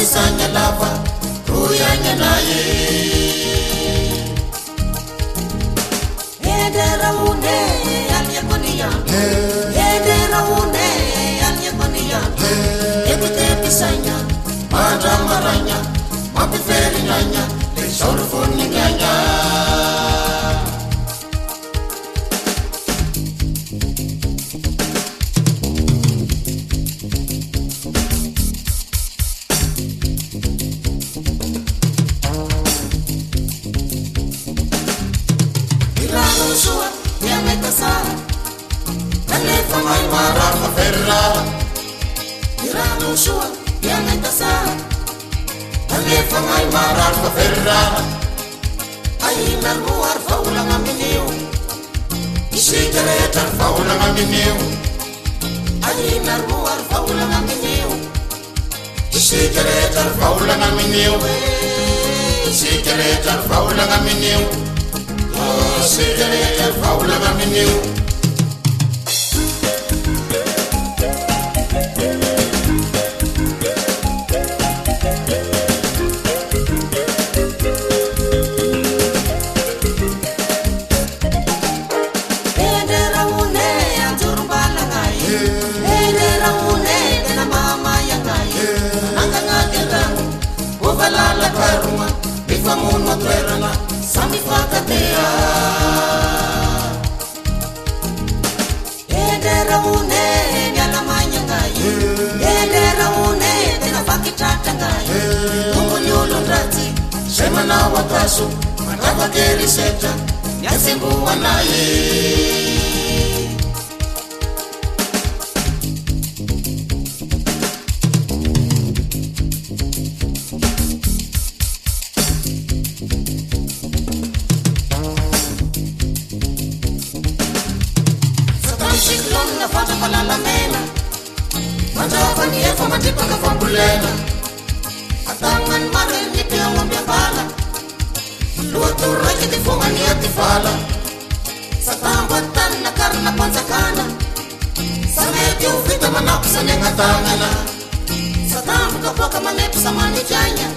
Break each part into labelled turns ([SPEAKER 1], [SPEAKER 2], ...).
[SPEAKER 1] Sanya lava Ruyanya naye Hedera une Anya konia Hedera une Anya konia Epitepi sanya Mada maranya Mapiferi nyanya Leshoro funi nyanya Fangai marar fa ferra ai na muar faula ngamineu Isigaretar faula ngamineu ai na muar faula ngamineu Isigaretar faula ngamineu Isigaretar faula ngamineu Isigaretar faula ngamineu Famuno twerana sami fakatea Edera une nyala manyangai Edera une tena fakitata ngai Mumunyulu ndati Shema na wakasu Matava keri seta Yasimbu wanaye Atangan maril ni piawang biabala Luto raja di funga ni atifala Sa tambatan na karna pansakana Sa medyo vita manak sa nengatangana Sa tambo kapwa ka manep sa manijanya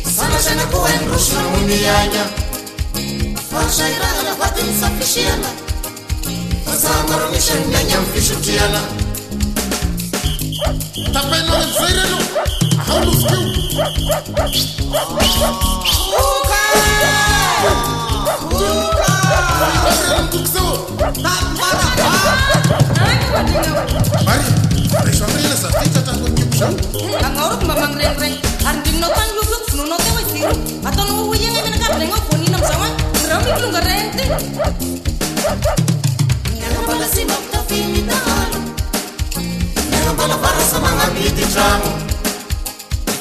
[SPEAKER 1] Sana siya nakuha yung rush ng uniyanya Fasya iraga na batin sa fisyana Kasama rumi siya nyanyang fisyutiana Tapay na nagsayrelo How to skill? Mari, resonnya sakit catang kunci besar.
[SPEAKER 2] Angorok mamang reng-reng, anding notang luluk, nunote wesir, atau nunggu yang ada nak rengok poni nam sama, berami belum garente.
[SPEAKER 1] Yang bala simak tapi minta halu, yang bala para sama ngambil di jamu.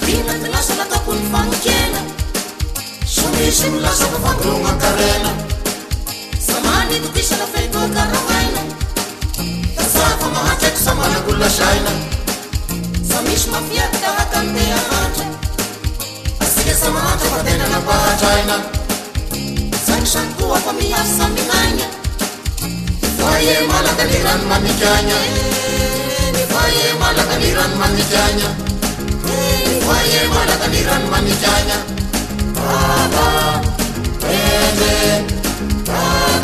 [SPEAKER 1] Pina international ataupun fangkena Shumishim la sa pagrunga karena Samani tu kisha la feito karamaina Tasaka mahachek sama na gula shaina Samish mafia kakante ya hacha Asige sama hacha patena na pachaina Sakshan kuwa pamia saminanya Nifaye malakaliran manikanya Nifaye malakaliran manikanya Waye malakaliran manikanya Baba, Ede, Baba